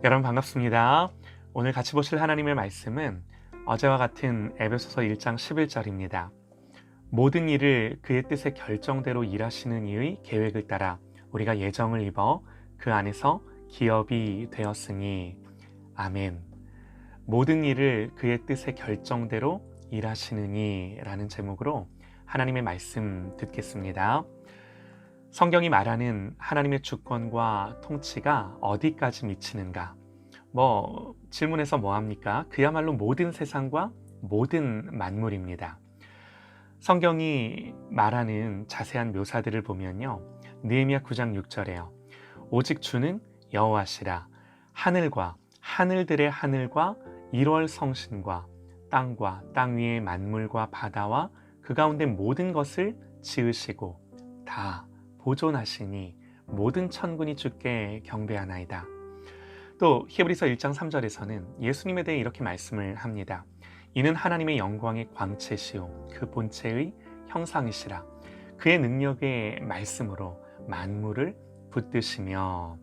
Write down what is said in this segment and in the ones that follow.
여러분 반갑습니다. 오늘 같이 보실 하나님의 말씀은 어제와 같은 에베소서 1장 11절입니다. 모든 일을 그의 뜻의 결정대로 일하시는 이의 계획을 따라 우리가 예정을 입어 그 안에서 기업이 되었으니. 아멘. 모든 일을 그의 뜻의 결정대로 일하시느니 라는 제목으로 하나님의 말씀 듣겠습니다. 성경이 말하는 하나님의 주권과 통치가 어디까지 미치는가? 질문해서 뭐합니까? 그야말로 모든 세상과 모든 만물입니다. 성경이 말하는 자세한 묘사들을 보면요, 느헤미야 9장 6절에요. 오직 주는 여호와시라. 하늘과 하늘들의 하늘과 일월 성신과 땅과 땅 위의 만물과 바다와 그 가운데 모든 것을 지으시고 다 보존하시니 모든 천군이 주께 경배하나이다. 또 히브리서 1장 3절에서는 예수님에 대해 이렇게 말씀을 합니다. 이는 하나님의 영광의 광채시요 그 본체의 형상이시라. 그의 능력의 말씀으로 만물을 붙드시며.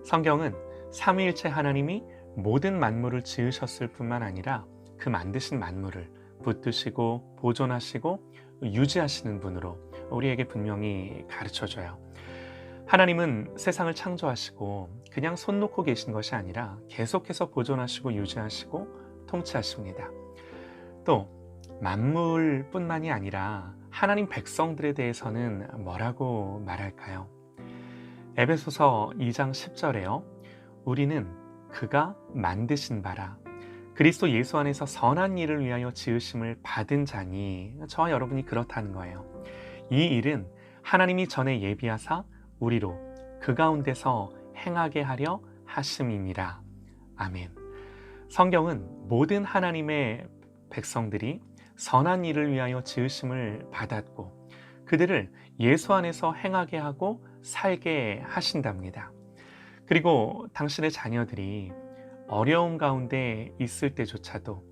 성경은 삼위일체 하나님이 모든 만물을 지으셨을 뿐만 아니라 그 만드신 만물을 붙드시고 보존하시고 유지하시는 분으로 우리에게 분명히 가르쳐줘요. 하나님은 세상을 창조하시고 그냥 손 놓고 계신 것이 아니라 계속해서 보존하시고 유지하시고 통치하십니다. 또 만물뿐만이 아니라 하나님 백성들에 대해서는 뭐라고 말할까요? 에베소서 2장 10절에요. 우리는 그가 만드신 바라 그리스도 예수 안에서 선한 일을 위하여 지으심을 받은 자니. 저와 여러분이 그렇다는 거예요. 이 일은 하나님이 전에 예비하사 우리로 그 가운데서 행하게 하려 하심이니라. 아멘. 성경은 모든 하나님의 백성들이 선한 일을 위하여 지으심을 받았고 그들을 예수 안에서 행하게 하고 살게 하신답니다. 그리고 당신의 자녀들이 어려움 가운데 있을 때조차도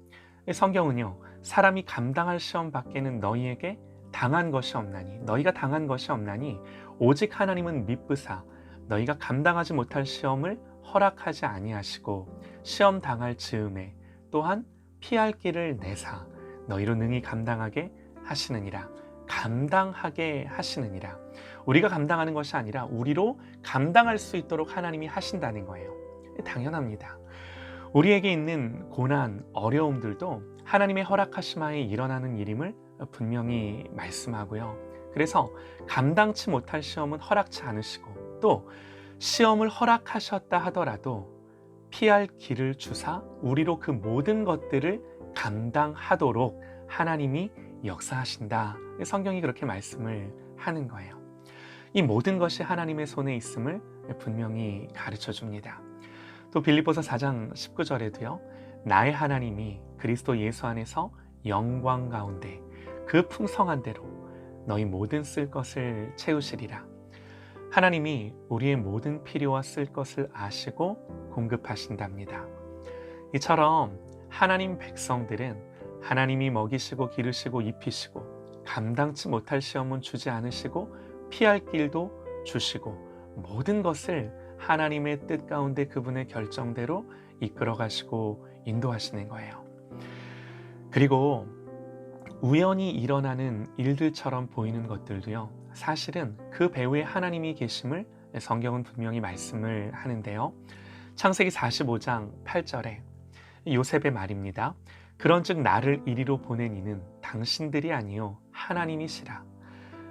성경은요, 사람이 감당할 시험 밖에는 너희에게 당한 것이 없나니, 너희가 당한 것이 없나니 오직 하나님은 미쁘사 너희가 감당하지 못할 시험을 허락하지 아니하시고 시험 당할 즈음에 또한 피할 길을 내사 너희로 능히 감당하게 하시느니라. 감당하게 하시느니라. 우리가 감당하는 것이 아니라 우리로 감당할 수 있도록 하나님이 하신다는 거예요. 당연합니다. 우리에게 있는 고난, 어려움들도 하나님의 허락하심하에 일어나는 일임을 분명히 말씀하고요. 그래서 감당치 못할 시험은 허락치 않으시고 또 시험을 허락하셨다 하더라도 피할 길을 주사 우리로 그 모든 것들을 감당하도록 하나님이 역사하신다. 성경이 그렇게 말씀을 하는 거예요. 이 모든 것이 하나님의 손에 있음을 분명히 가르쳐 줍니다. 또 빌립보서 4장 19절에도요. 나의 하나님이 그리스도 예수 안에서 영광 가운데 그 풍성한 대로 너희 모든 쓸 것을 채우시리라. 하나님이 우리의 모든 필요와 쓸 것을 아시고 공급하신답니다. 이처럼 하나님 백성들은 하나님이 먹이시고 기르시고 입히시고 감당치 못할 시험은 주지 않으시고 피할 길도 주시고 모든 것을 하나님의 뜻 가운데 그분의 결정대로 이끌어 가시고 인도하시는 거예요. 그리고 우연히 일어나는 일들처럼 보이는 것들도요, 사실은 그 배후에 하나님이 계심을 성경은 분명히 말씀을 하는데요. 창세기 45장 8절에 요셉의 말입니다. 그런즉 나를 이리로 보낸 이는 당신들이 아니요 하나님이시라.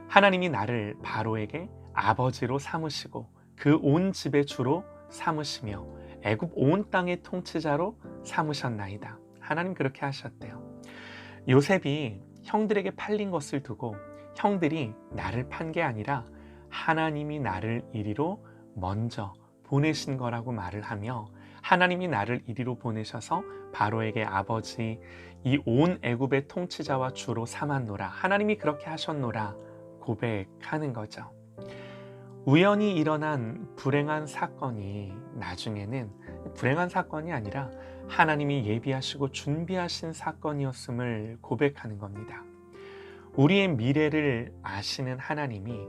하나님이 나를 바로에게 아버지로 삼으시고 그 온 집의 주로 삼으시며 애굽 온 땅의 통치자로 삼으셨나이다. 하나님 그렇게 하셨대요. 요셉이 형들에게 팔린 것을 두고 형들이 나를 판 게 아니라 하나님이 나를 이리로 먼저 보내신 거라고 말을 하며 하나님이 나를 이리로 보내셔서 바로에게 아버지 이 온 애굽의 통치자와 주로 삼았노라. 하나님이 그렇게 하셨노라 고백하는 거죠. 우연히 일어난 불행한 사건이 나중에는 불행한 사건이 아니라 하나님이 예비하시고 준비하신 사건이었음을 고백하는 겁니다. 우리의 미래를 아시는 하나님이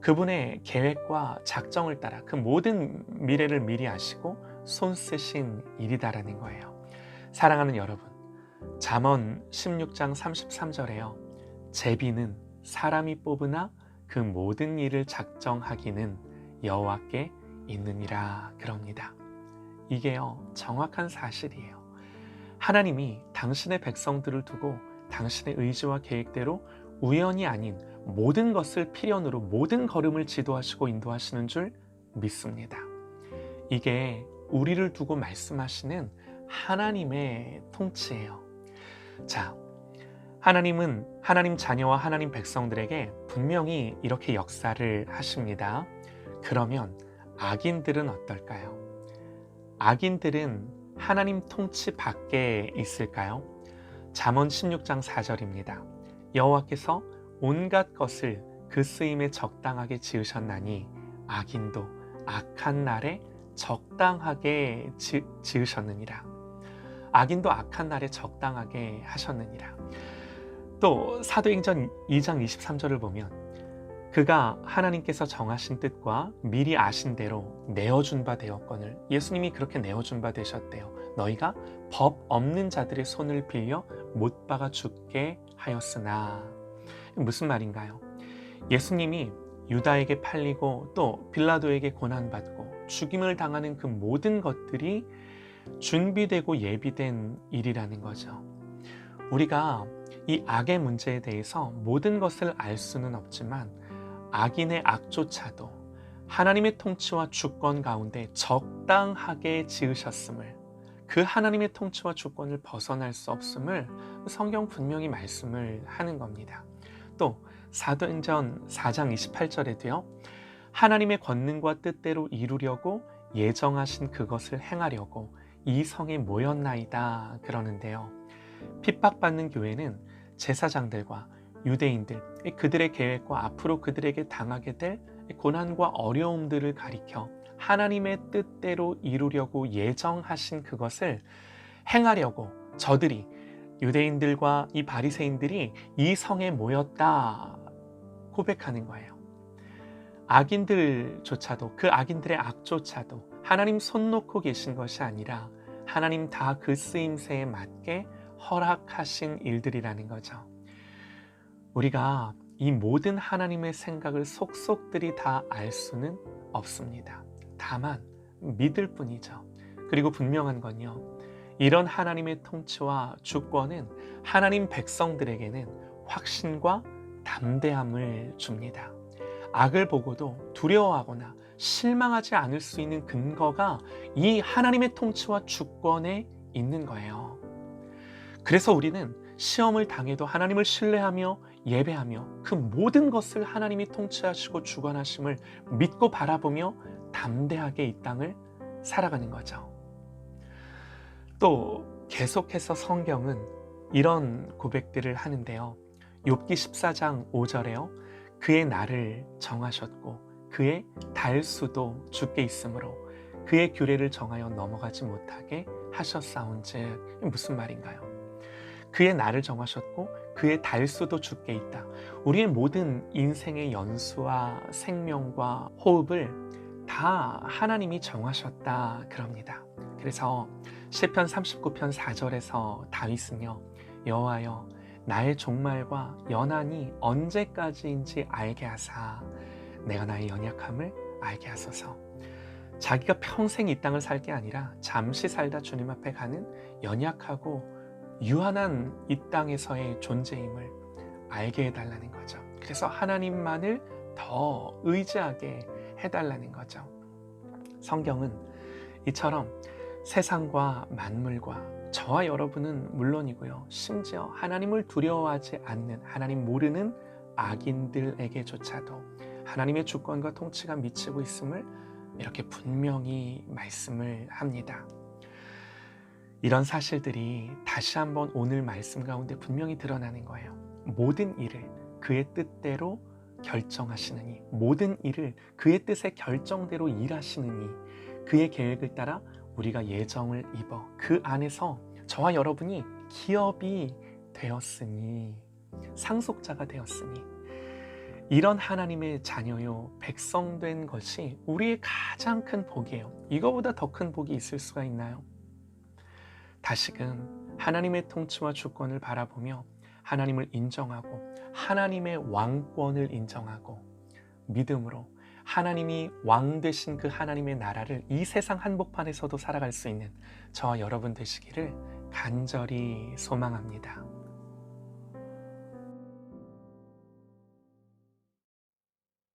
그분의 계획과 작정을 따라 그 모든 미래를 미리 아시고 손 쓰신 일이다라는 거예요. 사랑하는 여러분, 잠언 16장 33절에요. 제비는 사람이 뽑으나 그 모든 일을 작정하기는 여호와께 있느니라 그럽니다. 이게요, 정확한 사실이에요. 하나님이 당신의 백성들을 두고 당신의 의지와 계획대로 우연이 아닌 모든 것을 필연으로 모든 걸음을 지도하시고 인도하시는 줄 믿습니다. 이게 우리를 두고 말씀하시는 하나님의 통치예요. 자, 하나님은 하나님 자녀와 하나님 백성들에게 분명히 이렇게 역사를 하십니다. 그러면 악인들은 어떨까요? 악인들은 하나님 통치 밖에 있을까요? 잠언 16장 4절입니다. 여호와께서 온갖 것을 그 쓰임에 적당하게 지으셨나니 악인도 악한 날에 적당하게 지으셨느니라. 악인도 악한 날에 적당하게 하셨느니라. 또 사도행전 2장 23절을 보면 그가 하나님께서 정하신 뜻과 미리 아신 대로 내어준 바 되었거늘, 예수님이 그렇게 내어준 바 되셨대요. 너희가 법 없는 자들의 손을 빌려 못 박아 죽게 하였으나. 무슨 말인가요? 예수님이 유다에게 팔리고 또 빌라도에게 고난받고 죽임을 당하는 그 모든 것들이 준비되고 예비된 일이라는 거죠. 우리가 이 악의 문제에 대해서 모든 것을 알 수는 없지만 악인의 악조차도 하나님의 통치와 주권 가운데 적당하게 지으셨음을, 그 하나님의 통치와 주권을 벗어날 수 없음을 성경 분명히 말씀을 하는 겁니다. 또 사도행전 4장 28절에도요. 하나님의 권능과 뜻대로 이루려고 예정하신 그것을 행하려고 이 성에 모였나이다 그러는데요. 핍박받는 교회는 제사장들과 유대인들, 그들의 계획과 앞으로 그들에게 당하게 될 고난과 어려움들을 가리켜 하나님의 뜻대로 이루려고 예정하신 그것을 행하려고 저들이, 유대인들과 이 바리새인들이 이 성에 모였다 고백하는 거예요. 악인들조차도, 그 악인들의 악조차도 하나님 손 놓고 계신 것이 아니라 하나님 다 그 쓰임새에 맞게 허락하신 일들이라는 거죠. 우리가 이 모든 하나님의 생각을 속속들이 다 알 수는 없습니다. 다만 믿을 뿐이죠. 그리고 분명한 건요, 이런 하나님의 통치와 주권은 하나님 백성들에게는 확신과 담대함을 줍니다. 악을 보고도 두려워하거나 실망하지 않을 수 있는 근거가 이 하나님의 통치와 주권에 있는 거예요. 그래서 우리는 시험을 당해도 하나님을 신뢰하며 예배하며 그 모든 것을 하나님이 통치하시고 주관하심을 믿고 바라보며 담대하게 이 땅을 살아가는 거죠. 또 계속해서 성경은 이런 고백들을 하는데요. 욥기 14장 5절에요. 그의 날을 정하셨고 그의 달수도 주께 있으므로 그의 규례를 정하여 넘어가지 못하게 하셨사온즉. 무슨 말인가요? 그의 날을 정하셨고 그의 달수도 주께 있다. 우리의 모든 인생의 연수와 생명과 호흡을 다 하나님이 정하셨다 그럽니다. 그래서 시편 39편 4절에서 다윗은요, 여호와여 나의 종말과 연한이 언제까지인지 알게 하사 내가 나의 연약함을 알게 하소서. 자기가 평생 이 땅을 살 게 아니라 잠시 살다 주님 앞에 가는 연약하고 유한한 이 땅에서의 존재임을 알게 해달라는 거죠. 그래서 하나님만을 더 의지하게 해달라는 거죠. 성경은 이처럼 세상과 만물과 저와 여러분은 물론이고요, 심지어 하나님을 두려워하지 않는, 하나님 모르는 악인들에게조차도 하나님의 주권과 통치가 미치고 있음을 이렇게 분명히 말씀을 합니다. 이런 사실들이 다시 한번 오늘 말씀 가운데 분명히 드러나는 거예요. 모든 일을 그의 뜻대로 결정하시느니, 모든 일을 그의 뜻의 결정대로 일하시느니, 그의 계획을 따라 우리가 예정을 입어 그 안에서 저와 여러분이 기업이 되었으니, 상속자가 되었으니, 이런 하나님의 자녀요, 백성 된 것이 우리의 가장 큰 복이에요. 이거보다 더 큰 복이 있을 수가 있나요? 다시금 하나님의 통치와 주권을 바라보며 하나님을 인정하고 하나님의 왕권을 인정하고 믿음으로 하나님이 왕 되신 그 하나님의 나라를 이 세상 한복판에서도 살아갈 수 있는 저와 여러분 되시기를 간절히 소망합니다.